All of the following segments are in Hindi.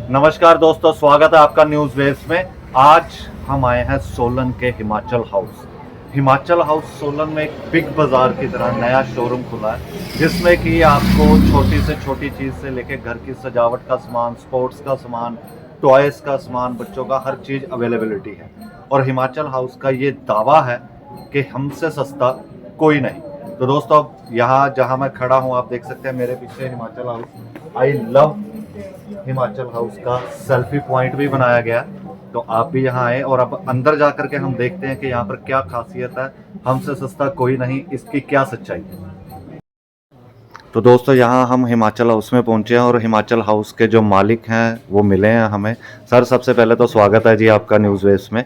नमस्कार दोस्तों, स्वागत है आपका न्यूज़ वेव्स में। आज हम आए हैं सोलन के हिमाचल हाउस। हिमाचल हाउस सोलन में एक बिग बाज़ार की तरह नया शोरूम खुला है, जिसमें कि आपको छोटी से छोटी चीज़ से लेकर घर की सजावट का सामान, स्पोर्ट्स का सामान, टॉयज़ का सामान, बच्चों का हर चीज़ अवेलेबिलिटी है। और हिमाचल हाउस का ये दावा है कि हमसे सस्ता कोई नहीं। तो दोस्तों, अब यहाँ जहाँ मैं खड़ा हूँ, आप देख सकते हैं मेरे पीछे Himachal house. I love Himachal house का सेल्फी पॉइंट भी बनाया गया, तो आप भी यहाँ आए और अब अंदर जा कर के हम देखते हैं कि यहाँ पर क्या खासियत है, हमसे सस्ता कोई नहीं, इसकी क्या सच्चाई है। तो दोस्तों, यहाँ हम हिमाचल हाउस में पहुँचे हैं और हिमाचल हाउस के जो मालिक हैं वो मिले हैं हमें। सर, सबसे पहले तो स्वागत है जी आपका न्यूज़ वेव्स में।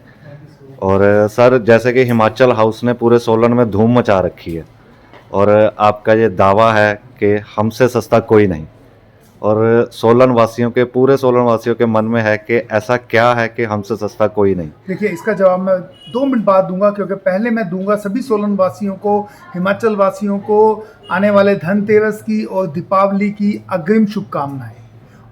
और सर, जैसे कि हिमाचल हाउस ने पूरे सोलन में धूम मचा रखी है और आपका ये दावा है कि हमसे सस्ता कोई नहीं, और सोलन वासियों के, पूरे सोलन वासियों के मन में है कि ऐसा क्या है कि हमसे सस्ता कोई नहीं। देखिए, इसका जवाब मैं 2 मिनट बाद दूंगा, क्योंकि पहले मैं दूंगा सभी सोलन वासियों को, हिमाचल वासियों को आने वाले धनतेरस की और दीपावली की अग्रिम शुभकामनाएं।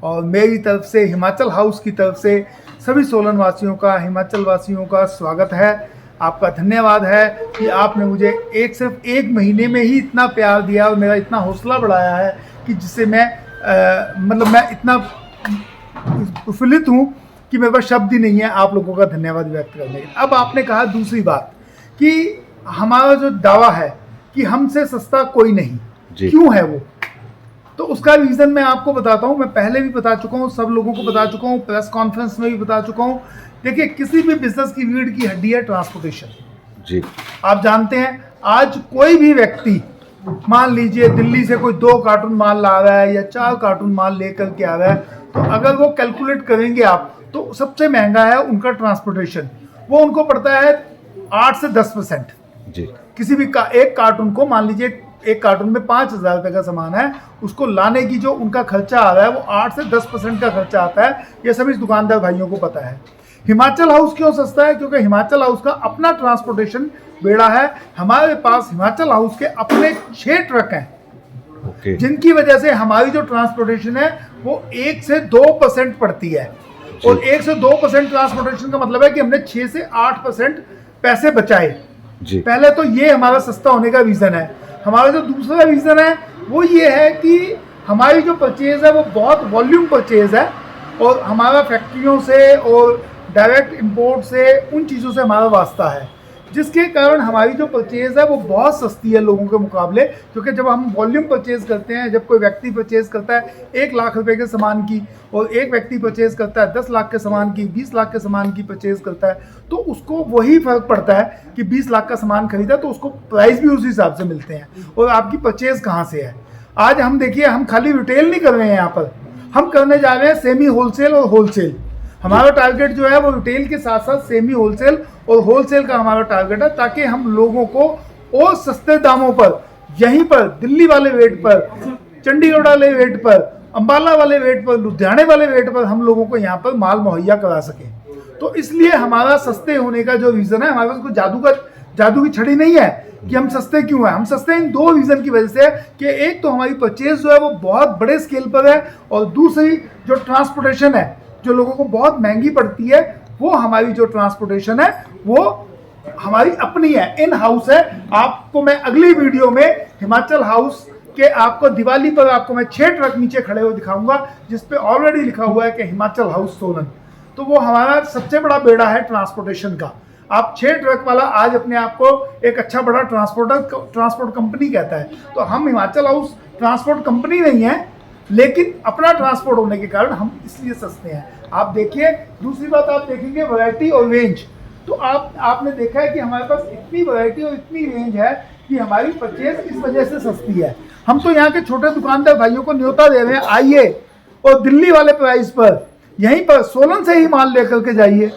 और मेरी तरफ से, हिमाचल हाउस की तरफ से सभी सोलन वासियों का, हिमाचल वासियों का स्वागत है। आपका धन्यवाद है कि आपने मुझे सिर्फ एक महीने में ही इतना प्यार दिया और मेरा इतना हौसला बढ़ाया है कि जिससे मैं मैं इतना प्रफुल्लित हूँ कि मेरे पास शब्द ही नहीं है आप लोगों का धन्यवाद व्यक्त करने के। अब आपने कहा दूसरी बात कि हमारा जो दावा है कि हमसे सस्ता कोई नहीं, क्यों है वो, तो उसका रीज़न मैं आपको बताता हूँ। मैं पहले भी बता चुका हूँ, सब लोगों को बता चुका हूँ, प्रेस कॉन्फ्रेंस में भी बता चुका हूँ। देखिए, किसी भी बिजनेस की रीढ़ की हड्डी है ट्रांसपोर्टेशन जी। आप जानते हैं, आज कोई भी व्यक्ति, मान लीजिए दिल्ली से कोई 2 कार्टून माल ला रहा है या 4 कार्टून माल लेकर के आ रहा है, तो अगर वो कैलकुलेट करेंगे आप, तो सबसे महंगा है उनका ट्रांसपोर्टेशन। वो उनको पड़ता है 8 से 10% जी। किसी भी एक कार्टून को, मान लीजिए एक कार्टून में 5,000 रुपये का सामान है, उसको लाने की जो उनका खर्चा आ रहा है वो 8 से 10% का खर्चा आता है। ये सभी दुकानदार भाइयों को पता है। हिमाचल हाउस क्यों सस्ता है? क्योंकि हिमाचल हाउस का अपना ट्रांसपोर्टेशन बेड़ा है। हमारे पास हिमाचल हाउस के अपने 6 ट्रक हैं, जिनकी वजह से हमारी जो ट्रांसपोर्टेशन है वो 1 से 2% पड़ती है। और 1 से 2% ट्रांसपोर्टेशन का मतलब है कि हमने 6 से 8% पैसे बचाए जी। पहले तो ये हमारा सस्ता होने का रीज़न है। हमारा जो दूसरा रीज़न है वो ये है कि हमारी जो परचेज़ है वो बहुत वॉल्यूम परचेज़ है, और हमारा फैक्ट्रियों से और डायरेक्ट इंपोर्ट से, उन चीज़ों से हमारा वास्ता है, जिसके कारण हमारी जो परचेज़ है वो बहुत सस्ती है लोगों के मुकाबले। क्योंकि जब हम वॉल्यूम परचेज़ करते हैं, जब कोई व्यक्ति परचेज़ करता है 1 लाख रुपए के सामान की, और एक व्यक्ति परचेज़ करता है 10 लाख के सामान की, 20 लाख के सामान की परचेज़ करता है, तो उसको वही फ़र्क पड़ता है कि 20 लाख का सामान खरीदा तो उसको प्राइस भी उसी हिसाब से मिलते हैं, और आपकी परचेज़ कहाँ से है। आज हम देखिए, हम खाली रिटेल नहीं कर रहे हैं यहाँ पर, हम करने जा रहे हैं सेमी होलसेल और होलसेल। हमारा टारगेट जो है वो रिटेल के साथ साथ सेमी होलसेल और होलसेल का हमारा टारगेट है, ताकि हम लोगों को और सस्ते दामों पर, यहीं पर दिल्ली वाले रेट पर, चंडीगढ़ वाले रेट पर, अंबाला वाले रेट पर, लुधियाने वाले रेट पर हम लोगों को यहाँ पर माल मुहैया करा सकें। तो इसलिए हमारा सस्ते होने का जो रीज़न है, हमारे पास कोई जादू की छड़ी नहीं है कि हम सस्ते क्यों हैं। हम सस्ते इन 2 रीज़न की वजह से है कि एक तो हमारी परचेज जो है वो बहुत बड़े स्केल पर है, और दूसरी जो ट्रांसपोर्टेशन है जो लोगों को बहुत महंगी पड़ती है, वो हमारी जो ट्रांसपोर्टेशन है वो हमारी अपनी है, इन हाउस है। आपको मैं अगली वीडियो में हिमाचल हाउस के, आपको दिवाली पर आपको मैं 6 ट्रक नीचे खड़े हुए दिखाऊंगा, जिसपे ऑलरेडी लिखा हुआ है कि हिमाचल हाउस सोलन। तो वो हमारा सबसे बड़ा बेड़ा है ट्रांसपोर्टेशन का। आप 6 ट्रक वाला आज अपने आप को एक अच्छा बड़ा ट्रांसपोर्ट कंपनी कहता है, तो हम हिमाचल हाउस ट्रांसपोर्ट कंपनी नहीं है, लेकिन अपना ट्रांसपोर्ट होने के कारण हम इसलिए सस्ते हैं। आप देखिए, दूसरी बात आप देखेंगे वैरायटी और रेंज, तो आपने देखा है कि हमारे पास इतनी वैरायटी और इतनी रेंज है कि हमारी परचेज इस वजह से सस्ती है। हम तो यहाँ के छोटे दुकानदार भाइयों को न्योता दे रहे हैं, आइए और दिल्ली वाले प्राइस पर यहीं पर सोलन से ही माल लेकर के जाइए।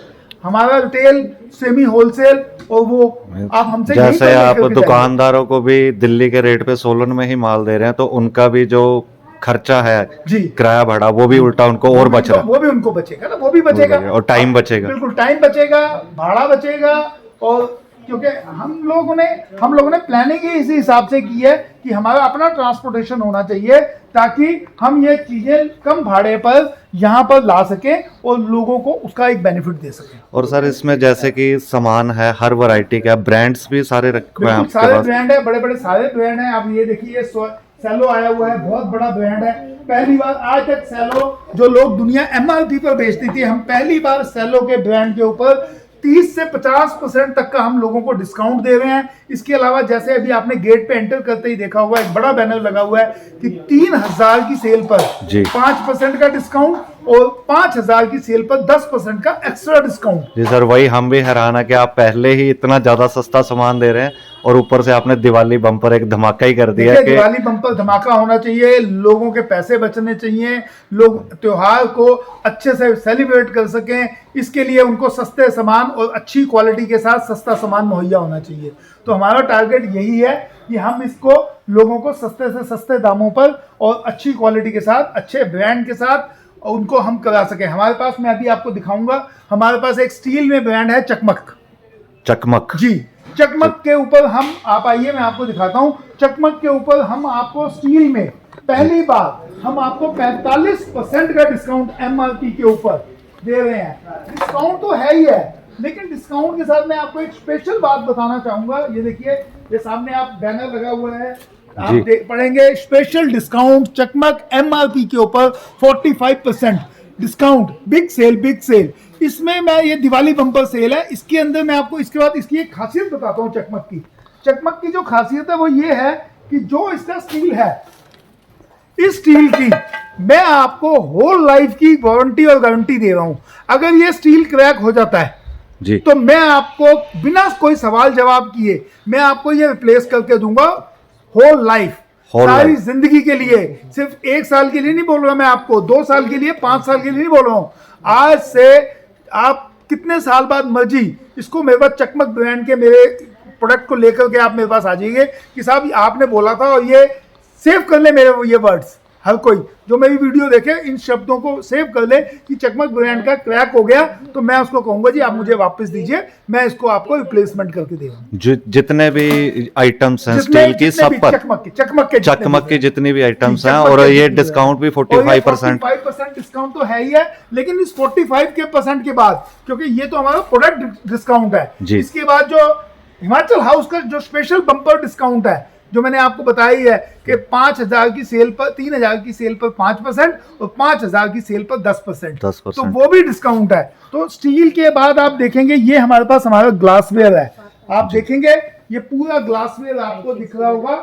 हमारा रिटेल, सेमी होलसेल, और वो आप हमसे जैसे आप दुकानदारों को भी दिल्ली के रेट पे सोलन में ही माल दे रहे हैं, तो उनका भी जो खर्चा है जी, किराया भाड़ा, वो भी उल्टा उनको और बच रहा है। वो भी उनको बचेगा ना, वो भी बचेगा, और टाइम बचेगा, बिल्कुल टाइम बचेगा, भाड़ा बचेगा। और क्योंकि हम लोगों ने प्लानिंग ही इसी हिसाब से की है कि हमारा अपना ट्रांसपोर्टेशन होना चाहिए, ताकि हम ये चीजें कम भाड़े पर यहाँ पर ला सकें और लोगों को उसका एक बेनिफिट दे सकें। और सर इसमें जैसे कि सामान है हर वैरायटी का, ब्रांड्स भी सारे रखे हुए हैं बिल्कुल आपके सारे पास? ब्रांड है, बड़े बड़े सारे ब्रांड हैं। आप ये देखिए सेलो आया हुआ है, बहुत बड़ा ब्रांड है। पहली बार आज तक सेलो जो लोग दुनिया एमआरपी पर बेचती थी, हम पहली बार सेलो के ब्रांड के ऊपर 30 से 50% तक का हम लोगों को डिस्काउंट दे रहे हैं। इसके अलावा जैसे अभी आपने गेट पे एंटर करते ही देखा हुआ एक बड़ा बैनर लगा हुआ है कि 3000 की सेल पर जी 5% का डिस्काउंट और 5000 की सेल पर 10% का एक्स्ट्रा डिस्काउंट। जी सर, वही हम भी हैरान है कि आप पहले ही इतना ज्यादा सस्ता सामान दे रहे हैं और ऊपर से आपने दिवाली बम्पर एक धमाका ही कर दिया देखिए, कि दिवाली बम्पर धमाका होना चाहिए, लोगों के पैसे बचने चाहिए, लोग त्योहार को अच्छे से सेलिब्रेट कर सकें। इसके लिए उनको सस्ते सामान और अच्छी क्वालिटी के साथ सस्ता सामान मुहैया होना चाहिए। तो हमारा टारगेट यही है कि हम इसको लोगों को सस्ते से सस्ते दामों पर और अच्छी क्वालिटी के साथ, अच्छे ब्रांड के साथ उनको हम करा सकें। हमारे पास, मैं अभी आपको दिखाऊंगा, हमारे पास एक स्टील में ब्रांड है चकमक। चकमक जी, चकमक के ऊपर हम, आप आइए मैं आपको दिखाता हूं। चकमक के ऊपर हम आपको स्टील में पहली बार हम आपको 45% का डिस्काउंट एमआरपी के ऊपर दे रहे हैं। डिस्काउंट तो है ही है, लेकिन डिस्काउंट के साथ मैं आपको एक स्पेशल बात बताना चाहूंगा। ये देखिए, ये सामने आप बैनर लगा हुआ है, आप पढ़ेंगे स्पेशल डिस्काउंट चकमक एमआरपी के ऊपर 45% discount, big sale big sale. इसमें मैं, ये दिवाली बम्पर सेल है, इसके अंदर मैं आपको इसके बाद इसकी एक खासियत बताता हूँ। चकमक की, चकमक की जो खासियत है वो ये है कि जो इसका स्टील है, इस स्टील की मैं आपको होल लाइफ की वारंटी और गारंटी दे रहा हूं। अगर ये स्टील क्रैक हो जाता है जी तो मैं आपको बिना कोई सवाल जवाब किए मैं आपको ये रिप्लेस करके दूंगा होल लाइफ, सारी जिंदगी के लिए। सिर्फ 1 साल के लिए नहीं बोल रहा मैं आपको, 2 साल के लिए, 5 साल के लिए नहीं बोल रहा हूं। आज से आप कितने साल बाद मर्जी इसको मेरे पास चकमक ब्रांड के मेरे प्रोडक्ट को लेकर के आप मेरे पास आ जाइए कि साहब आपने बोला था, और ये सेव कर ले मेरे ये वर्ड्स। हर कोई जो मेरी वीडियो देखे इन शब्दों को सेव कर ले कि चकमक ब्रांड का क्रैक हो गया तो मैं उसको कहूंगा जी आप मुझे वापस दीजिए, मैं इसको आपको रिप्लेसमेंट करके देगा। जितने भी आइटम्स हैं स्टील की सब पर, चकमक की जितनी भी आइटम्स हैं, और ये डिस्काउंट भी 45% डिस्काउंट तो है ही है। लेकिन इस 45% के बाद, क्योंकि ये तो हमारा प्रोडक्ट डिस्काउंट है, इसके बाद जो हिमाचल हाउस का जो स्पेशल बम्पर डिस्काउंट है जो मैंने आपको बताया ही है कि 5000 की सेल पर, 3000 की सेल पर 5% और 5000 की सेल पर 10%, तो वो भी डिस्काउंट है। तो स्टील के बाद आप देखेंगे ये हमारे पास हमारा ग्लासवेयर है, आप देखेंगे ये पूरा ग्लासवेयर आपको दिख रहा होगा,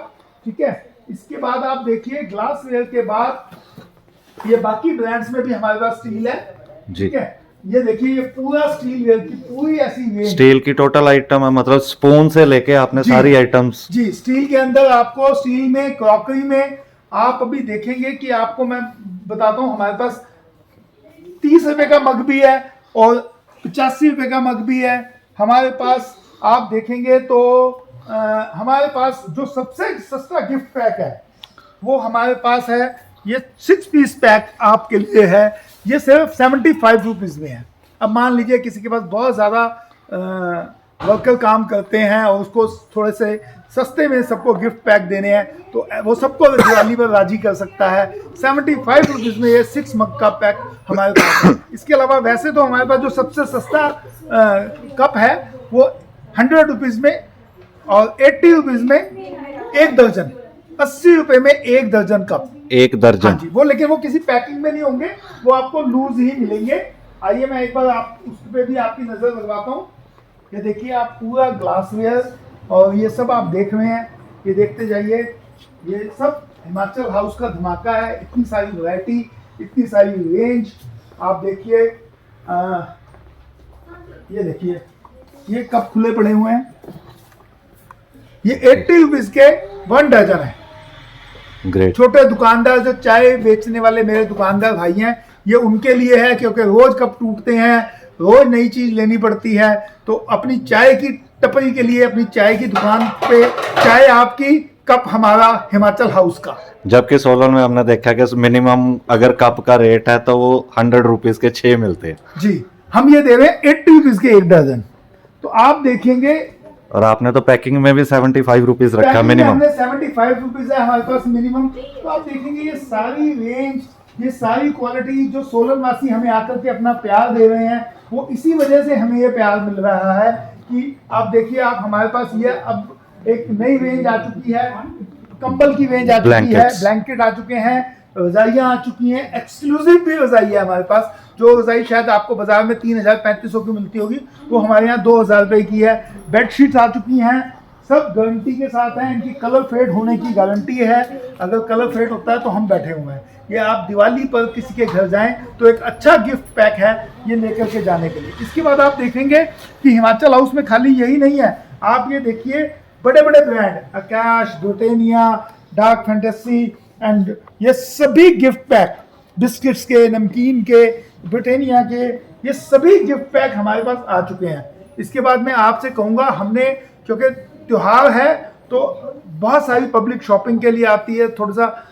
ठीक है। इसके बाद आप देखिए ग्लासवेयर के बाद ये बाकी ब्रांड्स में भी हमारे पास स्टील है, ठीक है। ये देखिए ये पूरा स्टील वेयर की पूरी ऐसी रेंज, स्टील की टोटल आइटम है, मतलब स्पून से लेके आपने सारी आइटम्स। जी, स्टील के अंदर आपको, स्टील में, क्रॉकरी में आप अभी देखेंगे कि आपको मैं बताता हूँ, हमारे पास 30 रुपए का मग भी है और 85 रुपए का मग भी है हमारे पास। आप देखेंगे तो हमारे पास जो सबसे सस्ता गिफ्ट पैक है वो हमारे पास है, ये 6 पीस पैक आपके लिए है, ये सिर्फ 75 रुपीज़ में है। अब मान लीजिए किसी के पास बहुत ज़्यादा वर्कर काम करते हैं और उसको थोड़े से सस्ते में सबको गिफ्ट पैक देने हैं तो वो सबको दिवाली पर राजी कर सकता है। 75 रुपीज़ में ये 6 मग का पैक हमारे पास है। इसके अलावा वैसे तो हमारे पास जो सबसे सस्ता कप है वो 100 रुपीज़ में और 80 रुपीज़ में 1 दर्जन, 80 रुपए में 1 दर्जन कप, 1 दर्जन। हाँ जी, वो लेकिन वो किसी पैकिंग में नहीं होंगे, वो आपको लूज ही मिलेंगे। आइए मैं एक बार आप उस पे भी आपकी नजर लगवाता हूँ। ये देखिए आप पूरा ग्लासवेयर और ये सब आप देख रहे हैं, ये देखते जाइए, ये सब हिमाचल हाउस का धमाका है। इतनी सारी वैरायटी, इतनी सारी रेंज, आप देखिए। ये देखिए ये कप खुले पड़े हुए हैं, ये 80 रुपीज के 1 दर्जन है। ग्रेट। छोटे दुकानदार जो चाय बेचने वाले मेरे दुकानदार भाई हैं, ये उनके लिए है, क्योंकि रोज कप टूटते हैं, रोज नई चीज लेनी पड़ती है। तो अपनी चाय की टपरी के लिए, अपनी चाय की दुकान पे चाय आपकी, कप हमारा हिमाचल हाउस का। जबकि सोलन में हमने देखा कि मिनिमम अगर कप का रेट है तो वो 100 रुपीज के 6 मिलते हैं। जी, हम ये दे रहे हैं 80 रुपीज के 1 दर्जन। तो आप देखेंगे और आपने तो पैकिंग में भी 75 रुपीज रखा पैकिंग में मिनिमम। हमने 75 रुपीज है हमारे पास मिनिमम। तो आप देखेंगे ये सारी रेंज, ये सारी क्वालिटी जो सोलन वासी हमें आकर के अपना प्यार दे रहे हैं, वो इसी वजह से हमें ये प्यार मिल रहा है कि आप देखिए, आप हमारे पास ये अब एक नई रेंज आ चुकी है, कंबल की रेंज आ चुकी है, Blankets। ब्लैंकेट आ चुके हैं, रजाइयाँ आ चुकी हैं, एक्सक्लूसिव भी रजाई है हमारे पास। जो रजाई शायद आपको बाजार में 3,000-3,500 की मिलती होगी, वो हमारे यहाँ 2,000 रुपये की है। बेडशीट्स आ चुकी हैं, सब गारंटी के साथ हैं, इनकी कलर फेड होने की गारंटी है। अगर कलर फेड होता है तो हम बैठे हुए हैं। ये आप दिवाली पर किसी के घर जाएं तो एक अच्छा गिफ्ट पैक है ये लेकर के जाने के लिए। इसके बाद आप देखेंगे कि हिमाचल हाउस में खाली यही नहीं है, आप ये देखिए बड़े बड़े brand Akash, Britannia, dark fantasy and ये सभी गिफ्ट पैक, बिस्किट्स के, नमकीन के, ब्रिटानिया के, ये सभी गिफ्ट पैक हमारे पास आ चुके हैं। इसके बाद मैं आपसे कहूँगा, हमने क्योंकि त्यौहार है तो बहुत सारी पब्लिक शॉपिंग के लिए आती है, थोड़ा सा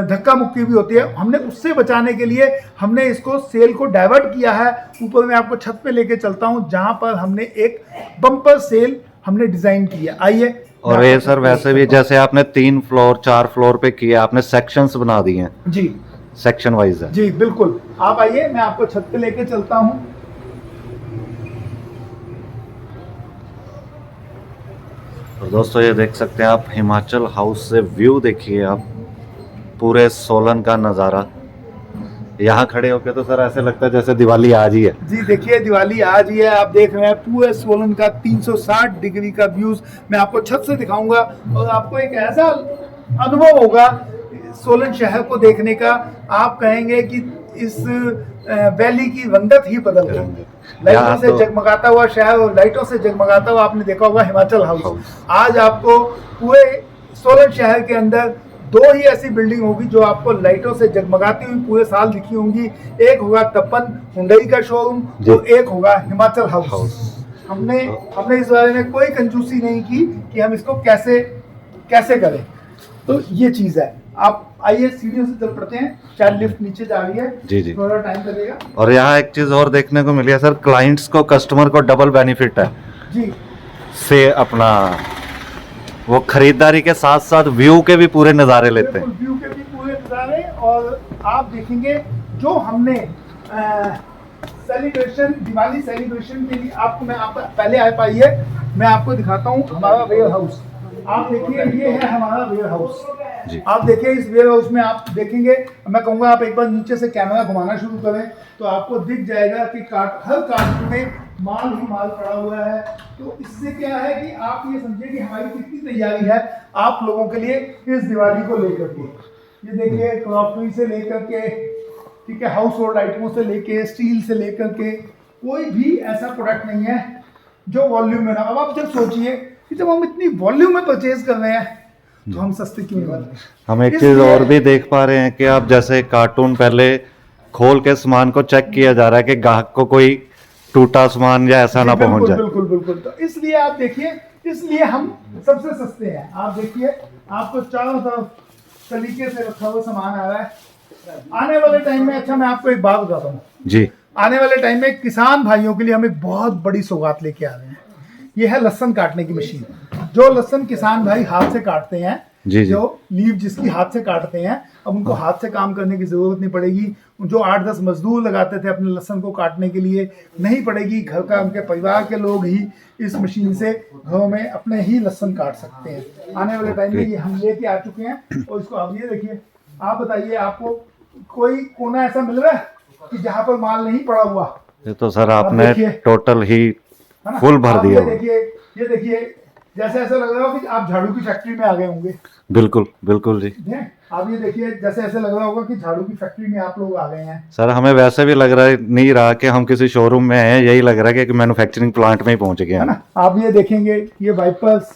धक्का मुक्की भी होती है, हमने उससे बचाने के लिए हमने इसको सेल को डाइवर्ट किया है। ऊपर मैं आपको छत पे लेके चलता हूँ जहाँ पर हमने एक बम्पर सेल हमने डिजाइन की है, आइए। और ये सर वैसे भी जैसे आपने 3 फ्लोर 4 फ्लोर पे किया, आपने सेक्शंस बना दिए हैं, जी सेक्शन वाइज है। जी बिल्कुल, आप आइए, मैं आपको छत पे लेके चलता हूँ। और दोस्तों ये देख सकते हैं आप, हिमाचल हाउस से व्यू देखिए आप, पूरे सोलन का नज़ारा। यहाँ खड़े होकर तो सर ऐसे लगता है जैसे दिवाली आज ही है। जी देखिए, दिवाली आज ही है। आप देख रहे हैं पूरे सोलन का 360 डिग्री का व्यूज मैं आपको छत से दिखाऊंगा और आपको एक ऐसा अनुभव होगा सोलन शहर को देखने का, आप कहेंगे कि इस वैली की रंगत ही बदल गई। लाइटों से जगमगाता हुआ शहर और लाइटों से जगमगाता हुआ, आपने देखा होगा हिमाचल हाउस। आज आपको पूरे सोलन शहर के अंदर 2 ही ऐसी बिल्डिंग होगी जो आपको लाइटों से जगमगाती हुई पूरे साल दिखी होंगी। एक होगा तपन हुंडई का शोरूम, तो एक होगा हिमाचल हाउस। हमने इस बारे में कोई कंजूसी नहीं की कि हम इसको कैसे कैसे करें। तो ये चीज़ है। आप आइए, सीढ़ियों से चल पड़ते हैं, शायद लिफ्ट नीचे जा रही है, जी थोड़ा टाइम लगेगा। और यहाँ एक चीज और देखने को मिली है सर, क्लाइंट्स को, कस्टमर को डबल बेनिफिट है जी से अपना वो खरीदारी के साथ साथ व्यू के भी पूरे नज़ारे लेते हैं। व्यू के भी पूरे नज़ारे। और आप देखेंगे जो हमने सेलिब्रेशन, दिवाली सेलिब्रेशन के लिए आपको पहले आ पाइए, मैं आपको दिखाता हूँ हमारा वेयर हाउस। आप देखिए, ये है हमारा वेयर हाउस। आप देखिए, इस वेयर हाउस में आप देखेंगे, मैं कहूँगा आप एक बार नीचे से कैमरा घुमाना शुरू करें तो आपको दिख जाएगा कि हर कार्टून में माल ही माल पड़ा हुआ है। तो इससे क्या है कि आप ये समझिए कि हमारी कितनी तैयारी है आप लोगों के लिए इस दिवाली को लेकर के। ये देखिए, क्रॉकरी से लेकर के, ठीक है, हाउस होल्ड आइटमों से लेके, स्टील से लेकर के, कोई भी ऐसा प्रोडक्ट नहीं है जो वॉल्यूम में ना। अब आप जब सोचिए कि जब हम इतनी वॉल्यूम में परचेज कर रहे हैं तो हम सस्ते क्यों कर रहे हैं। हम एक चीज और भी देख पा रहे हैं कि आप जैसे कार्टून पहले खोल के सामान को चेक किया जा रहा है कि ग्राहक को कोई टूटा सामान या ऐसा ना पहुंच जाए। बिल्कुल बिल्कुल। तो इसलिए आप देखिए, इसलिए हम सबसे सस्ते हैं। आप देखिए, आपको चारों तरफ तरीके से रखा हुआ सामान आ रहा है। आने वाले टाइम में, अच्छा मैं आपको एक बात बताता हूँ जी, आने वाले टाइम में किसान भाइयों के लिए हम एक बहुत बड़ी सौगात लेके आ रहे हैं। ये है लहसुन काटने की मशीन। जो लहसुन किसान भाई हाथ से काटते हैं, जी, जो लीव जिसकी हाथ से काटते हैं, अब उनको हाथ से काम करने की जरूरत नहीं पड़ेगी। जो 8-10 मजदूर लगाते थे अपने लहसुन को काटने के लिए, नहीं पड़ेगी। घर का, उनके परिवार के लोग ही इस मशीन से घरों में अपने ही लहसुन काट सकते हैं। आने वाले टाइम में ये हम लेके आ चुके हैं। और इसको आप ये देखिए, आप बताइए, आपको कोई कोना ऐसा मिल रहा है कि जहाँ पर माल नहीं पड़ा हुआ? ये तो सर आपने टोटल ही फुल भर दिया। ये देखिए, जैसे ऐसा लग रहा हो कि आप झाड़ू की फैक्ट्री में आ गए होंगे। बिल्कुल बिल्कुल जी। आप ये देखिए, जैसे ऐसे लग रहा होगा कि झाड़ू की फैक्ट्री में आप लोग आ गए हैं। सर हमें वैसे भी लग रहा है, नहीं रहा कि हम किसी शोरूम में हैं, यही लग रहा है कि मैन्युफैक्चरिंग प्लांट में ही पहुंच गए हैं ना। आप ये देखेंगे, ये वाइपर्स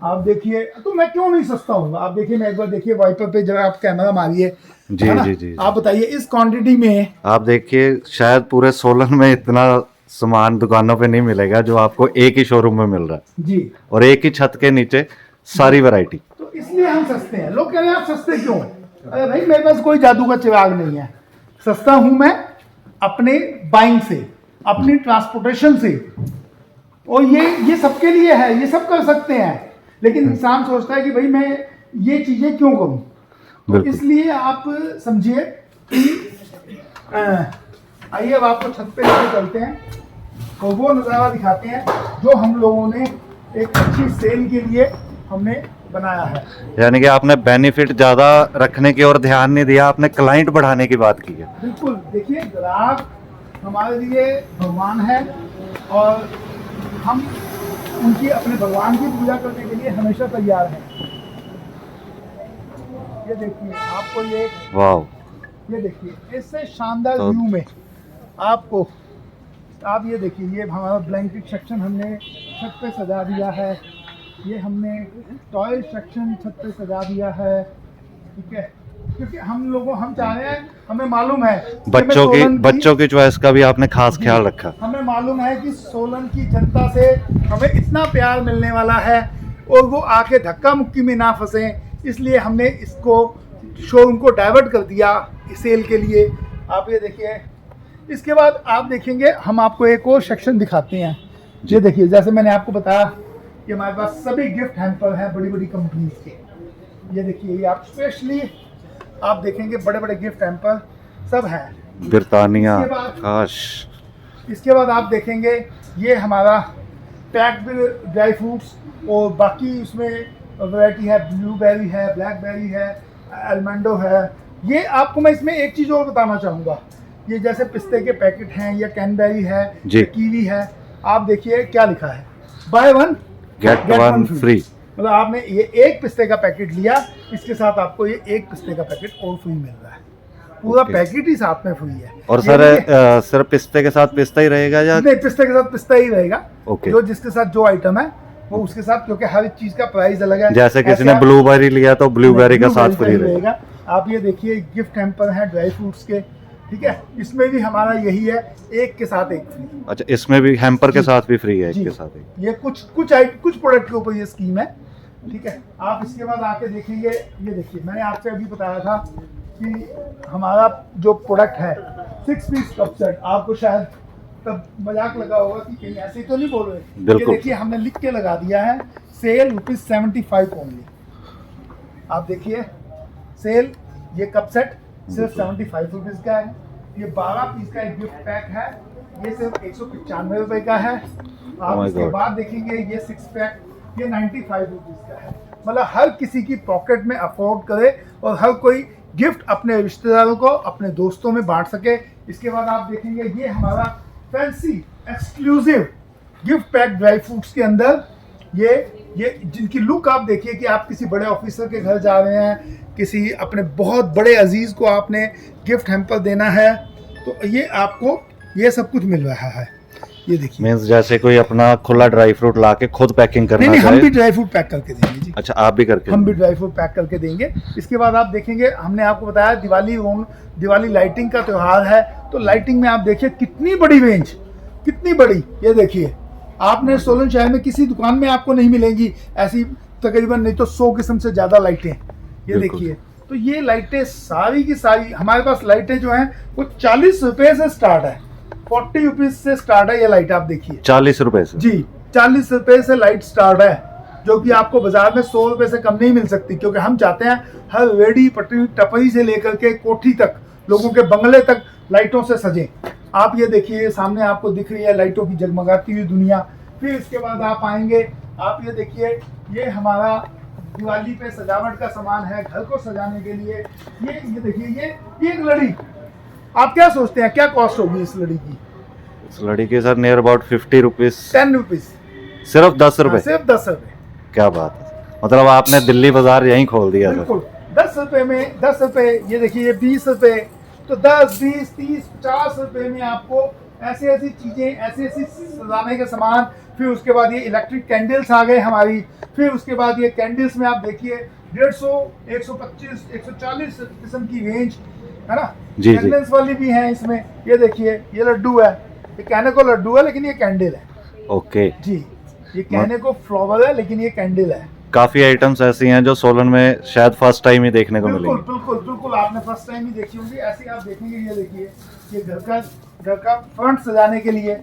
आप देखिए, तो मैं क्यों नहीं सस्ता हूँ। आप देखिए, मैं एक बार देखिए वाइपर पे जरा आप कैमरा मारिए। जी जी जी। आप बताइए, इस क्वांटिटी में आप देखिए, शायद पूरे सोलन में इतना सामान दुकानों पे नहीं मिलेगा जो आपको एक ही शोरूम में मिल रहा है जी, और एक ही छत के नीचे सारी वैरायटी। तो इसलिए हम सस्ते हैं। लोग कह रहे हैं आप सस्ते क्यों हैं? अरे भाई, मेरे पास कोई जादू का चिराग नहीं है। सस्ता हूं मैं अपने बाइंग से, अपनी ट्रांसपोर्टेशन से, और ये सबके लिए है, ये सब कर सकते हैं, लेकिन इंसान सोचता है कि भाई मैं ये चीज़ें क्यों करूं। तो बिल्कुल। इसलिए आप समझिए कि आइए अब आपको छत पे लेके चलते हैं और वो नज़ारा दिखाते हैं जो हम लोगों ने एक अच्छी सेल के लिए हमने बनाया है। यानी कि आपने बेनिफिट ज़्यादा रखने की ओर ध्यान नहीं दिया, आपने क्लाइंट बढ़ाने की बात की है। बिल्कुल, देखिए ग्राहक हमारे लिए भगवान है और हम उनकी अपने भगवान की पूजा करने के लिए हमेशा तैयार हैं। ये देखिए आपको वाह, ये देखिए इससे शानदार तो- व्यू में आपको आप ये देखिए, ये हमारा ब्लैंकेट सेक्शन हमने छत पे सजा दिया है, ये हमने टॉय सेक्शन छत पे सजा दिया है, ठीक है, क्योंकि हम चाह रहे हैं, हमें मालूम है कि बच्चों की चॉइस का भी आपने खास ख्याल रखा। हमें मालूम है कि सोलन की जनता से हमें इतना प्यार मिलने वाला है और वो आके धक्का मुक्की में ना फंसे, इसलिए हमने इसको शोरूम को डाइवर्ट कर दिया सेल के लिए। आप ये देखिए, इसके बाद आप देखेंगे हम आपको एक और सेक्शन दिखाते हैं। ये देखिए, जैसे मैंने आपको बताया कि हमारे पास सभी गिफ्ट हैम्पर हैं बड़ी बड़ी कंपनीज के। ये देखिए, ये आप स्पेशली आप देखेंगे बड़े बड़े गिफ्ट हैम्पर सब हैं। बिरतानिया, इसके बाद- काश। इसके बाद आप देखेंगे ये हमारा पैक्ड ड्राई फ्रूट्स और बाकी उसमें वैरायटी है, ब्लूबेरी है, ब्लैकबेरी है, आलमंडो है। ये आपको मैं इसमें एक चीज़ और बताना चाहूँगा, ये जैसे पिस्ते के पैकेट हैं या कैनबेरी है जी। या कीवी है, आप देखिए क्या लिखा है, by one get one free. मतलब आपने ये एक पिस्ते का पैकेट लिया, इसके साथ आपको ये एक पिस्ते का पैकेट और फ्री मिल रहा है, पूरा ओके। पैकेट ही साथ में फ्री है। और ये सर देखिए- सिर्फ पिस्ते के साथ पिस्ता ही रहेगा या? नहीं, पिस्ते के साथ पिस्ता ही रहेगा। ओके। जो जिसके साथ जो आइटम है वो उसके साथ, क्योंकि हर चीज का प्राइस अलग है। जैसे किसी ऐसे ने आप- ब्लूबेरी लिया तो ब्लूबेरी का साथ फ्री ब्लूबेरी रहेगा। आप ये देखिए, गिफ्ट हैम्पर है ड्राई फ्रूट्स के, ठीक है, इसमें भी हमारा यही है, एक के साथ एक फ्री। अच्छा, इसमें भी हैम्पर के जी। साथ भी फ्री है, जी। एक के साथ एक। ये कुछ प्रोडक्ट के ऊपर ये स्कीम है, ठीक है। आप इसके बाद आके देखेंगे, ये देखिए मैंने आपसे अभी बताया था कि हमारा जो प्रोडक्ट है 6 पीस कप सेट, आपको शायद तब मजाक लगा होगा कि कहीं ऐसे तो नहीं बोल रहे। ये बिल्कुल। देखिए हमने लिख के लगा दिया है, सेल ₹75 ओनली। आप देखिए सेल, ये कप सेट सिर्फ 75 रुपीज़ का है। ये 12 पीस का एक गिफ्ट पैक है, ये सिर्फ 195 रुपए का है। आप my इसके God। बाद देखेंगे ये 6 पैक, ये 95 रुपीज़ का है। मतलब हर किसी की पॉकेट में अफोर्ड करे और हर कोई गिफ्ट अपने रिश्तेदारों को, अपने दोस्तों में बांट सके। इसके बाद आप देखेंगे ये हमारा fancy exclusive gift pack dry fruits के अंदर ये जिनकी लुक आप देखिए कि आप किसी बड़े ऑफिसर के घर जा रहे हैं, किसी अपने बहुत बड़े अजीज को आपने गिफ्ट हैम्पर देना है, तो ये आपको ये सब कुछ मिल रहा है। ये देखिए, मींस जैसे कोई अपना खुला ड्राई फ्रूट लाके खुद पैकिंग करना नहीं, हम चाहे। भी ड्राई फ्रूट पैक करके देंगे जी। अच्छा, आप भी करके हम भी ड्राई फ्रूट पैक करके देंगे। इसके बाद आप देखेंगे, हमने आपको बताया दिवाली लाइटिंग का त्यौहार है, तो लाइटिंग में आप देखिए कितनी बड़ी रेंज, कितनी बड़ी। ये देखिए, आपने सोलन शहर में किसी दुकान में आपको नहीं मिलेंगी ऐसी, तकरीबन नहीं तो 100 किस्म से ज़्यादा लाइटें। ये बिल्कुल। देखिए, तो ये लाइटें सारी की सारी हमारे पास लाइटें जो हैं वो 40 रुपए से स्टार्ट है, 40 रुपीज़ से स्टार्ट है ये लाइट। आप देखिए 40 रुपए से। जी, 40 रुपए से लाइट स्टार्ट है, जो कि आपको बाजार में 100 रुपए से कम नहीं मिल सकती, क्योंकि हम चाहते हैं हर रेडी पटरी टपरी से लेकर के कोठी तक, लोगों के बंगले तक लाइटों से सजें। आप ये देखिए, सामने आपको दिख रही है लाइटों की जगमगाती हुई दुनिया। फिर इसके बाद आप आएंगे, आप ये देखिए, ये हमारा दिवाली पे सजावट का सामान है घर को सजाने के लिए। ये देखिए, ये एक लड़ी, आप क्या सोचते हैं क्या कॉस्ट होगी इस लड़ी की? इस लड़ी के sir near about 50 rupees. 10 rupees, सिर्फ 10 रुपए। सिर्फ 10 रुपए। क्या बात है, मतलब आपने दिल्ली बाजार यहीं खोल दिया सर। बिल्कुल, 10 रुपए में 10 रुपए। ये देखिए, ये 20 रुपए, तो 10, 20, 30, 50 रुपए में आपको ऐसी ऐसी चीज़ें, ऐसी सजाने के सामान। फिर उसके बाद ये इलेक्ट्रिक कैंडल्स आ गए हमारी। फिर उसके बाद ये कैंडल्स में आप देखिए 150, 125, 140 किस्म की रेंज है ना। जी, जी। कैंडल्स वाली भी हैं इसमें। ये देखिए, ये लड्डू है, ये कहने को लड्डू है लेकिन ये कैंडल है ओके। जी। ये कहने को फ्लावर है लेकिन ये कैंडल है। काफी आइटम्स ऐसी हैं जो सोलन में शायद फर्स्ट टाइम ही देखने को बिल्कुल मिलेंगी। बिल्कुल बिल्कुल, आपने फर्स्ट टाइम ही देखी होंगी। ऐसे आप देखेंगे, ये देखिए, ये घर का फ्रंट सजाने के लिए,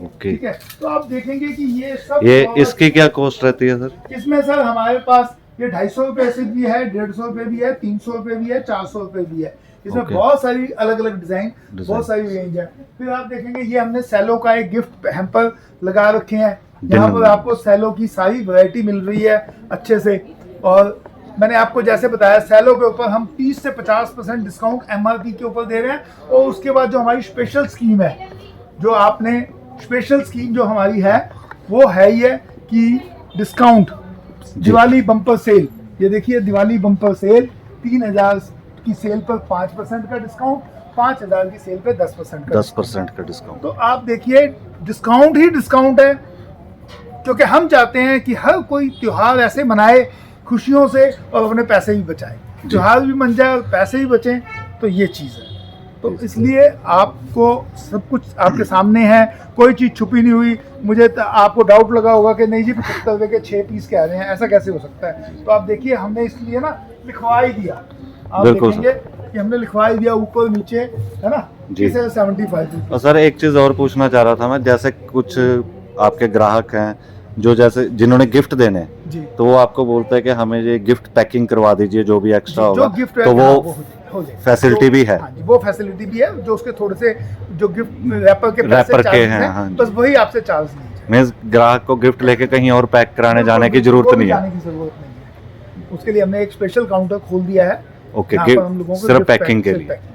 ओके। ठीक है, तो आप देखेंगे कि ये सब ये इसकी क्या कॉस्ट रहती है सर? इसमें सर हमारे पास ये 250 रुपये से भी है, 150 रुपये भी है, 300 रुपये भी है, 400 रुपये भी है। इसमें Okay. बहुत सारी अलग अलग डिजाइन, बहुत सारी रेंज है। फिर आप देखेंगे ये हमने सेलो का एक गिफ्ट हैम्पर लगा रखे हैं, यहाँ पर आपको सेलो की सारी वैरायटी मिल रही है अच्छे से। और मैंने आपको जैसे बताया सेलो के ऊपर हम 30 से 50% डिस्काउंट MRP के ऊपर दे रहे हैं। और उसके बाद जो हमारी स्पेशल स्कीम है, जो आपने स्पेशल स्कीम जो हमारी है वो है ये कि डिस्काउंट दिवाली बम्पर सेल। ये देखिए दिवाली बम्पर सेल, 3000 की सेल पर 5% का डिस्काउंट, 5000 की सेल पे 10% का 10% का डिस्काउंट। तो आप देखिए डिस्काउंट ही डिस्काउंट है, क्योंकि हम चाहते हैं कि हर कोई त्योहार ऐसे मनाए खुशियों से और अपने पैसे भी बचाए, त्योहार भी मन जाए और पैसे भी बचें। तो ये चीज़ है, तो इसलिए आपको सब कुछ आपके सामने है, कोई चीज़ छुपी नहीं हुई। मुझे आपको डाउट लगा होगा कि नहीं जी 75 रुपये के 6 पीस कह रहे हैं, ऐसा कैसे हो सकता है? तो आप देखिए हमने इसलिए ना लिखवा ही दिया, आप देखेंगे कि हमने लिखवा ही दिया ऊपर नीचे, है ना जी। 75। और सर एक चीज़ और पूछना चाह रहा था मैं, जैसे कुछ आपके ग्राहक हैं जो जैसे जिन्होंने गिफ्ट देने जी, तो वो आपको बोलते हैं कि हमें ये गिफ्ट पैकिंग करवा दीजिए जो भी एक्स्ट्रा जो होगा, गिफ्ट तो वो हो जाए, फैसिलिटी भी है। हाँ जी, वो फैसिलिटी भी है। जो उसके थोड़े से जो गिफ्ट रैपर के रैपर के हैं, हैं, हाँ जी। बस वही आपसे चार्ज नहीं है। मींस ग्राहक को गिफ्ट लेके कहीं और पैक कराने जाने की जरूरत नहीं है। जाने की जरूरत नहीं है, उसके लिए हमने एक स्पेशल काउंटर खोल दिया है। ओके, यहाँ पर हम लोगों को सिर्फ गिफ्ट पैकिंग के सिर्फ लिए। पैकिंग।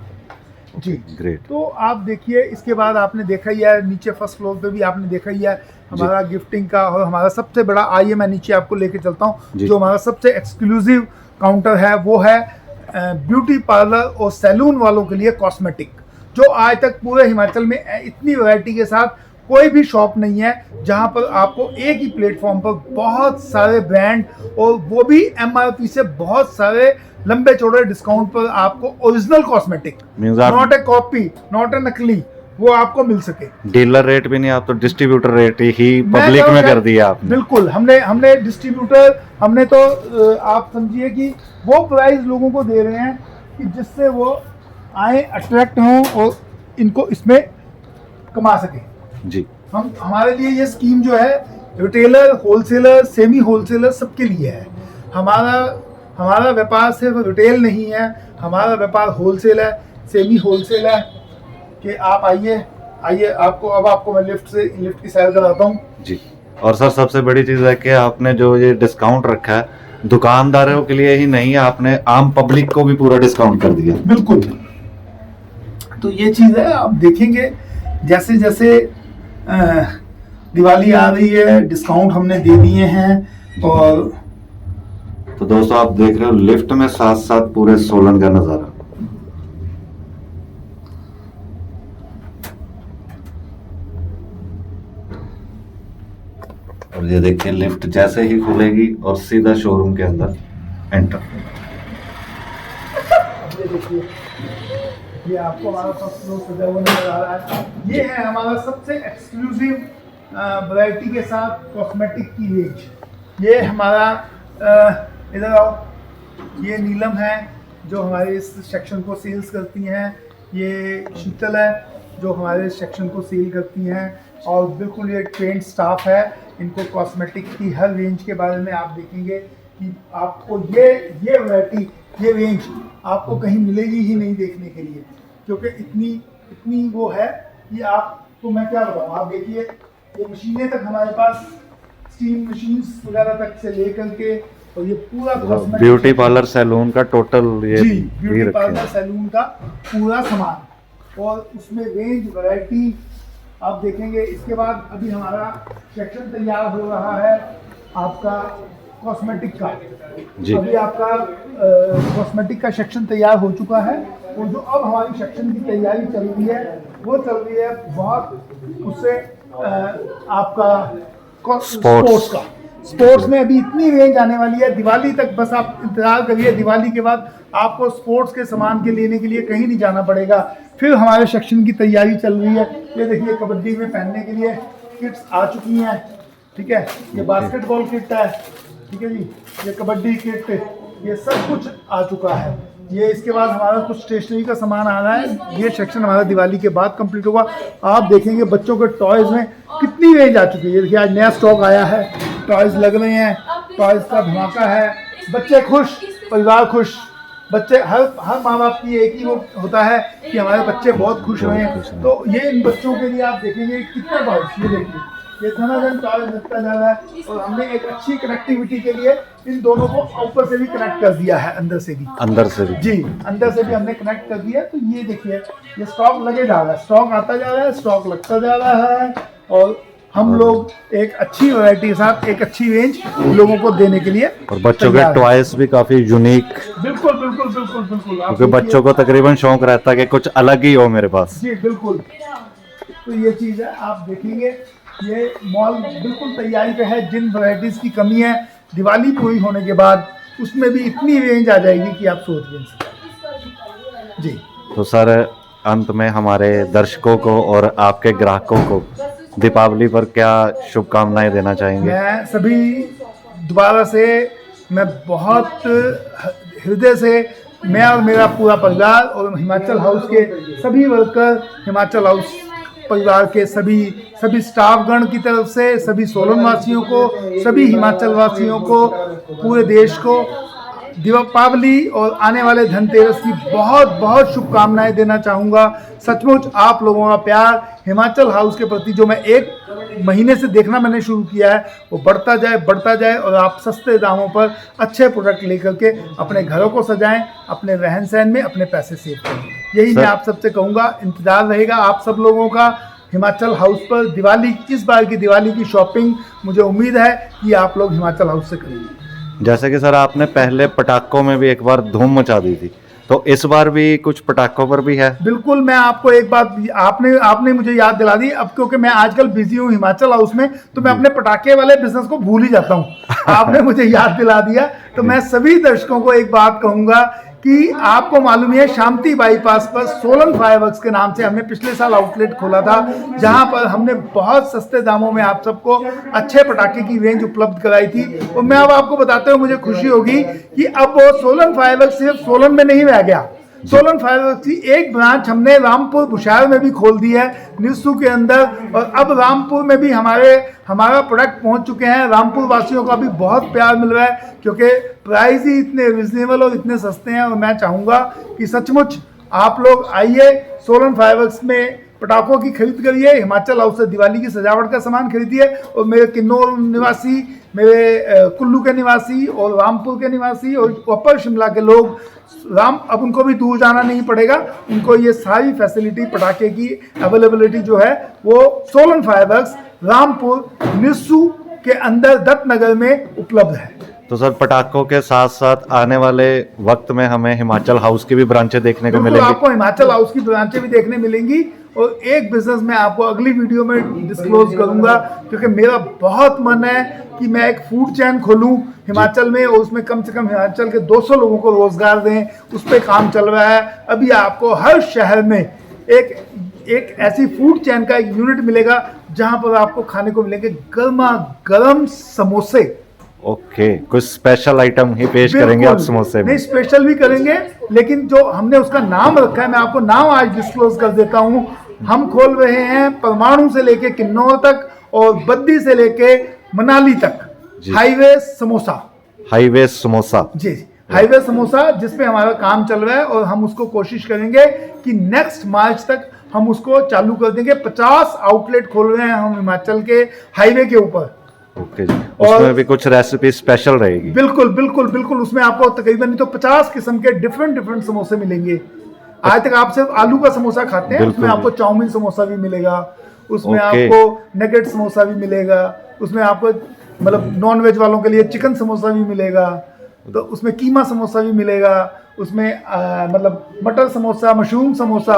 जी ग्रेट। तो आप देखिए इसके बाद आपने देखा ही है नीचे फर्स्ट फ्लोर पे भी आपने देखा ही है हमारा गिफ्टिंग का, और हमारा सबसे बड़ा, आइए मैं नीचे आपको लेके चलता हूँ। जो हमारा सबसे एक्सक्लूसिव काउंटर है वो है ब्यूटी पार्लर और सैलून वालों के लिए कॉस्मेटिक, जो आज तक पूरे हिमाचल में इतनी वैरायटी के साथ कोई भी शॉप नहीं है जहां पर आपको एक ही प्लेटफॉर्म पर बहुत सारे ब्रांड, और वो भी MRP से बहुत सारे लंबे चौड़े डिस्काउंट पर आपको original cosmetic, not a copy, not a नकली, वो आपको मिल सके। डीलर रेट भी नहीं, आप तो डिस्ट्रीब्यूटर रेट ही पब्लिक में कर दिया आपने। बिल्कुल, हमने डिस्ट्रीब्यूटर, हमने तो आप समझिए कि वो प्राइस लोगों को दे रहे हैं कि जिससे वो आए, अट्रैक्ट हों और इनको इसमें कमा सके जी। हम, हमारे लिए ये स्कीम जो है रिटेलर, होलसेलर, सेमी होलसेलर सबके लिए है। हमारा व्यापार सिर्फ रिटेल नहीं है, हमारा व्यापार होलसेल है, सेमी होलसेल है। कि आप आइए आपको मैं लिफ्ट की सैर कराता हूँ जी। और सर सबसे बड़ी चीज़ है कि आपने जो ये डिस्काउंट रखा है दुकानदारों के लिए ही नहीं, आपने आम पब्लिक को भी पूरा डिस्काउंट कर दिया। बिल्कुल, तो ये चीज़ है, आप देखेंगे जैसे जैसे दिवाली आ रही है डिस्काउंट हमने दे दिए हैं। और तो दोस्तों आप देख रहे हो लिफ्ट में साथ साथ पूरे सोलन का नज़ारा। और ये देखिए लिफ्ट जैसे ही खुलेगी और सीधा शोरूम के अंदर एंटर। ये देखिए, ये आपको हमारा फर्स्ट फ्लोर सजा हुआ नजर आ रहा है। ये है हमारा सबसे एक्सक्लूसिव वैरायटी के साथ कॉस्मेटिक की रेंज। ये हमारा इधर आओ, ये नीलम है जो हमारे इस सेक्शन को सेल्स करती हैं। ये शीतल है जो हमारे सेक्शन को सेल करती हैं। और बिल्कुल ये ट्रेंड स्टाफ है, इनको कॉस्मेटिक की हर रेंज के बारे में आप देखेंगे कि आपको ये वैरायटी, ये रेंज आपको कहीं मिलेगी ही नहीं देखने के लिए, क्योंकि इतनी वो है कि आपको मैं क्या बताऊँ। आप देखिए ये मशीनें तक हमारे पास, स्टीम मशीन्स वगैरह तक से लेकर के, और ये पूरा ब्यूटी पार्लर सैलून का टोटल ये जी, ब्यूटी पार्लर सैलून का पूरा सामान, और उसमें रेंज वैरायटी आप देखेंगे। इसके बाद अभी हमारा सेक्शन तैयार हो रहा है आपका कॉस्मेटिक का जी। अभी आपका कॉस्मेटिक का सेक्शन तैयार हो चुका है, और जो अब हमारी सेक्शन की तैयारी चल रही है वो चल रही है बहुत, उससे आपका स्पोर्ट्स में अभी इतनी रेंज आने वाली है दिवाली तक। बस आप इंतजार करिए, दिवाली के बाद आपको स्पोर्ट्स के सामान के लेने के लिए कहीं नहीं जाना पड़ेगा। फिर हमारे सेक्शन की तैयारी चल रही है। ये देखिए कबड्डी में पहनने के लिए किट्स आ चुकी हैं, ठीक है। ये बास्केटबॉल किट है, ठीक है जी। ये कबड्डी किट, ये सब कुछ आ चुका है। ये इसके बाद हमारा कुछ स्टेशनरी का सामान आ रहा है। ये सेक्शन हमारा दिवाली के बाद कंप्लीट होगा। आप देखेंगे बच्चों के टॉयज़ में कितनी रेंज आ चुकी है। देखिए आज नया स्टॉक आया है, टॉयज़ लग रहे हैं, टॉयज़ का धमाका है। बच्चे खुश, परिवार खुश। बच्चे हर माँ बाप की एक ही वो होता है कि हमारे बच्चे बहुत खुश रहें। तो ये इन बच्चों के लिए आप देखेंगे कितने टॉयज़, ये देखिए ये धनाधन टॉयज़ लगता जा रहा है। और हमने एक अच्छी कनेक्टिविटी के लिए इन दोनों को ऊपर से भी कनेक्ट कर दिया है, अंदर से भी जी, अंदर से भी हमने कनेक्ट कर दिया। तो ये देखिए ये स्टॉक लगे जा रहा है, स्टॉक आता जा रहा है, स्टॉक लगता जा रहा है। और हम लोग एक अच्छी वैरायटी के साथ एक अच्छी रेंज लोगों को देने के लिए और बच्चों के टॉयज भी काफी यूनिक। बिल्कुल बिल्कुल बिल्कुल बिल्कुल, क्योंकि बच्चों को तकरीबन शौक रहता है कि कुछ अलग ही हो मेरे पास। जी बिल्कुल। तो ये चीज़ है, आप देखेंगे ये मॉल बिल्कुल तैयारी पे है। जिन वैरायटीज़ की कमी है दिवाली पूरी होने के बाद उसमें भी इतनी रेंज आ जाएगी कि आप सोच भी नहीं सकते। जी तो सर अंत में हमारे दर्शकों को और आपके ग्राहकों को दीपावली पर क्या शुभकामनाएं देना चाहेंगे? मैं सभी दोबारा से मैं बहुत हृदय से मैं और मेरा पूरा परिवार और हिमाचल हाउस के सभी वर्कर, हिमाचल हाउस परिवार के सभी स्टाफगण की तरफ से सभी सोलन वासियों को, सभी हिमाचल वासियों को, पूरे देश को दीपावली और आने वाले धनतेरस की बहुत बहुत शुभकामनाएं देना चाहूँगा। सचमुच आप लोगों का प्यार हिमाचल हाउस के प्रति जो मैं एक महीने से देखना मैंने शुरू किया है वो बढ़ता जाए और आप सस्ते दामों पर अच्छे प्रोडक्ट लेकर के अपने घरों को सजाएं, अपने रहन सहन में अपने पैसे सेव करें। यही मैं आप सबसे कहूँगा। इंतज़ार रहेगा आप सब लोगों का हिमाचल हाउस पर दिवाली, इस बार की दिवाली की शॉपिंग मुझे उम्मीद है कि आप लोग हिमाचल हाउस से करेंगे। जैसे कि सर आपने पहले पटाखों में भी एक बार धूम मचा दी थी, तो इस बार भी कुछ पटाखों पर भी है? बिल्कुल। मैं आपको एक बात आपने मुझे याद दिला दी। अब क्योंकि मैं आजकल बिजी हूँ हिमाचल हाउस में तो मैं अपने पटाखे वाले बिजनेस को भूल ही जाता हूँ। आपने मुझे याद दिला दिया। तो मैं सभी दर्शकों को एक बात कहूँगा कि आपको मालूम है शांति बाईपास पर सोलन फायरवर्क्स के नाम से हमने पिछले साल आउटलेट खोला था, जहां पर हमने बहुत सस्ते दामों में आप सबको अच्छे पटाखे की रेंज उपलब्ध कराई थी। और मैं अब आपको बताते हुए मुझे खुशी होगी कि अब वो सोलन फायरवर्क्स सिर्फ सोलन में नहीं रह गया। सोलन फायरवर्क्स की एक ब्रांच हमने रामपुर बुशायर में भी खोल दी है, निस्सू के अंदर। और अब रामपुर में भी हमारा प्रोडक्ट पहुंच चुके हैं। रामपुर वासियों का भी बहुत प्यार मिल रहा है क्योंकि प्राइस ही इतने रिजनेबल और इतने सस्ते हैं। और मैं चाहूँगा कि सचमुच आप लोग आइए सोलन फायरवर्क्स में पटाखों की खरीद करिए, हिमाचल हाउस से दिवाली की सजावट का सामान खरीदिए। और मेरे किन्नौर निवासी, मेरे कुल्लू के निवासी और रामपुर के निवासी और अपर शिमला के लोग अब उनको भी दूर जाना नहीं पड़ेगा। उनको ये सारी फैसिलिटी पटाखे की अवेलेबिलिटी जो है वो सोलन फायरवर्क्स रामपुर निस्सू के अंदर दत्तनगर में उपलब्ध है। तो सर पटाखों के साथ साथ आने वाले वक्त में हमें हिमाचल हाउस की भी ब्रांचें देखने को मिलेंगी? आपको हिमाचल हाउस की ब्रांचें भी देखने मिलेंगी। और एक बिजनेस मैं आपको अगली वीडियो में डिस्क्लोज करूंगा क्योंकि मेरा बहुत मन है कि मैं एक फूड चैन खोलूं हिमाचल में और उसमें कम से कम हिमाचल के 200 लोगों को रोजगार दें। उस पर काम चल रहा है। अभी आपको हर शहर में एक ऐसी फूड चैन का एक यूनिट मिलेगा जहां पर आपको खाने को मिलेंगे गर्मा गर्म समोसे। ओके, कुछ स्पेशल आइटम ही पेश करेंगे आप समोसे में? नहीं, स्पेशल भी करेंगे, लेकिन जो हमने उसका नाम रखा है मैं आपको नाम आज डिस्क्लोज कर देता हूँ। हम खोल रहे हैं परमाणु से लेके किन्नौर तक और बद्दी से लेके मनाली तक हाईवे समोसा। हाईवे समोसा जी, हाईवे समोसा जिसपे हमारा काम चल रहा है। और हम उसको कोशिश करेंगे कि नेक्स्ट मार्च तक हम उसको चालू कर देंगे। 50 आउटलेट खोल रहे हैं हम हिमाचल के हाईवे के ऊपर। ओके जी। उसमें भी कुछ रेसिपी स्पेशल रहेगी? बिल्कुल बिल्कुल बिल्कुल। उसमें आपको तकरीबन नहीं तो 50 किस्म के डिफरेंट समोसे मिलेंगे। आज तक आप सिर्फ आलू का समोसा खाते हैं, उसमें आपको चाउमीन समोसा भी मिलेगा, उसमें आपको नगेट समोसा भी मिलेगा, उसमें आपको मतलब नॉन वेज वालों के लिए चिकन समोसा भी मिलेगा, तो उसमें कीमा समोसा भी मिलेगा, उसमें मतलब मटर समोसा, मशरूम समोसा,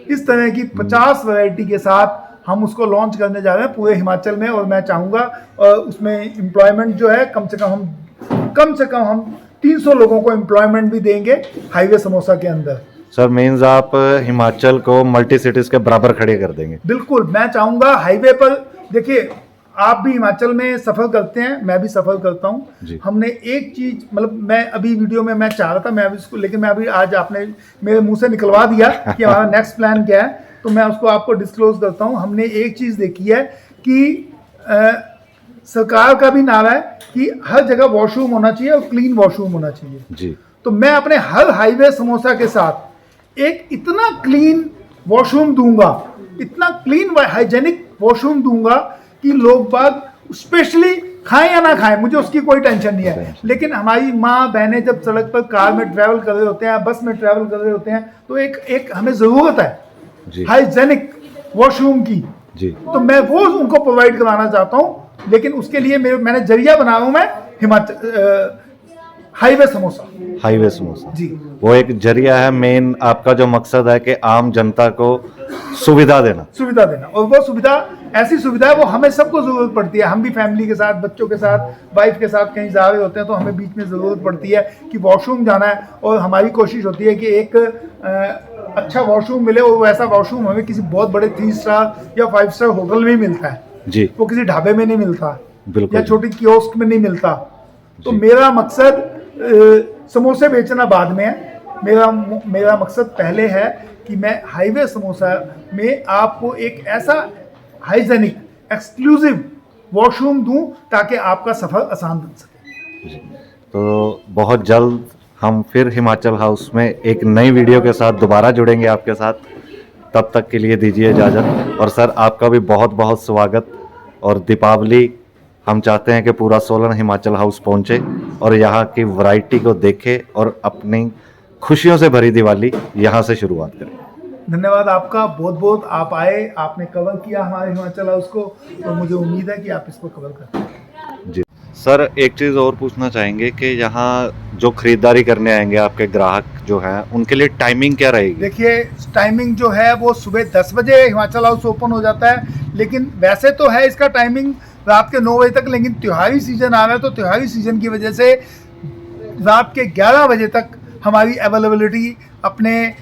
इस तरह की 50 वैरायटी के साथ हम उसको लॉन्च करने जा रहे हैं पूरे हिमाचल में। और मैं चाहूँगा उसमें एम्प्लॉयमेंट जो है कम से कम हम 300 लोगों को एम्प्लॉयमेंट भी देंगे हाईवे समोसा के अंदर। सर मीन्स आप हिमाचल को मल्टी सिटीज के बराबर खड़े कर देंगे? बिल्कुल। मैं चाहूँगा हाईवे पर देखिए आप भी हिमाचल में सफ़र करते हैं, मैं भी सफ़र करता जी। हूँ। हमने एक चीज़ मतलब मैं अभी वीडियो में मैं चाह रहा था मैं अभी इसको, लेकिन मैं अभी आज आपने मेरे मुंह से निकलवा दिया कि हमारा नेक्स्ट प्लान क्या है, तो मैं उसको आपको डिस्क्लोज करता हूँ। हमने एक चीज़ देखी है कि सरकार का भी नारा है कि हर जगह वॉशरूम होना चाहिए और क्लीन वॉशरूम होना चाहिए। जी तो मैं अपने हर हाईवे समोसा के साथ एक इतना क्लीन वॉशरूम दूंगा, इतना क्लीन हाइजेनिक वॉशरूम दूंगा कि लोग बाग स्पेशली खाएं या ना खाएं, मुझे उसकी कोई टेंशन नहीं है। लेकिन हमारी माँ बहनें जब सड़क पर कार में ट्रैवल कर रहे होते हैं, बस में ट्रैवल कर रहे होते हैं, तो एक हमें ज़रूरत है हाइजेनिक वॉशरूम की। जी तो मैं वो उनको प्रोवाइड कराना चाहता हूँ, लेकिन उसके लिए मैंने जरिया बना रहा हूँ मैं हिमाचल हाईवे समोसा जी। वो एक जरिया है, मेन आपका जो मकसद है कि आम जनता को सुविधा देना। और वो सुविधा ऐसी सुविधा है, वो हमें सबको जरूरत पड़ती है। हम भी फैमिली के साथ, बच्चों के साथ, वाइफ के साथ कहीं जा रहे होते हैं तो हमें बीच में ज़रूरत पड़ती है कि वॉशरूम जाना है, और हमारी कोशिश होती है कि एक अच्छा वॉशरूम मिले, और वैसा वॉशरूम हमें किसी बहुत बड़े 3 स्टार या 5 स्टार होटल में मिलता है जी, वो किसी ढाबे में नहीं मिलता, बिल्कुल, या छोटी कियोस्क में नहीं मिलता। तो मेरा मकसद समोसे बेचना बाद में है, मेरा मकसद पहले है कि मैं हाईवे समोसा में आपको एक ऐसा हाइजेनिक एक्सक्लूसिव वॉशरूम दूं ताकि आपका सफ़र आसान बन सके। तो बहुत जल्द हम फिर हिमाचल हाउस में एक नई वीडियो के साथ दोबारा जुड़ेंगे आपके साथ। तब तक के लिए दीजिए इजाज़त। और सर आपका भी बहुत बहुत स्वागत। और दीपावली हम चाहते हैं कि पूरा सोलन हिमाचल हाउस पहुंचे और यहाँ की वैरायटी को देखे और अपनी खुशियों से भरी दिवाली यहाँ से शुरुआत करें। धन्यवाद आपका बहुत बहुत, आप आए, आपने कवर किया हमारे हिमाचल हाउस को, तो मुझे उम्मीद है कि आप इसको कवर करें। जी सर, एक चीज़ और पूछना चाहेंगे कि यहाँ जो खरीदारी करने आएंगे आपके ग्राहक जो हैं, उनके लिए टाइमिंग क्या रहेगी? देखिए टाइमिंग जो है वो सुबह 10 बजे हिमाचल हाउस ओपन हो जाता है, लेकिन वैसे तो है इसका टाइमिंग रात के 9 बजे तक, लेकिन त्योहारी सीज़न आ रहा है तो त्योहारी सीज़न की वजह से रात के 11 बजे तक हमारी अवेलेबिलिटी अपने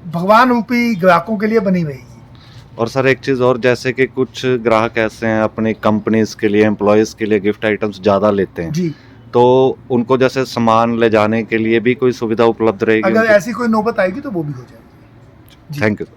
भगवान रूपी ग्राहकों के लिए बनी रहेगी। और सर एक चीज़ और, जैसे कि कुछ ग्राहक ऐसे हैं अपनी कंपनीज के लिए, एम्प्लॉयज़ के लिए गिफ्ट आइटम्स ज़्यादा लेते हैं जी, तो उनको जैसे सामान ले जाने के लिए भी कोई सुविधा उपलब्ध रहेगी? अगर ऐसी कोई नौबत आएगी तो वो भी हो जाएगी। Thank you.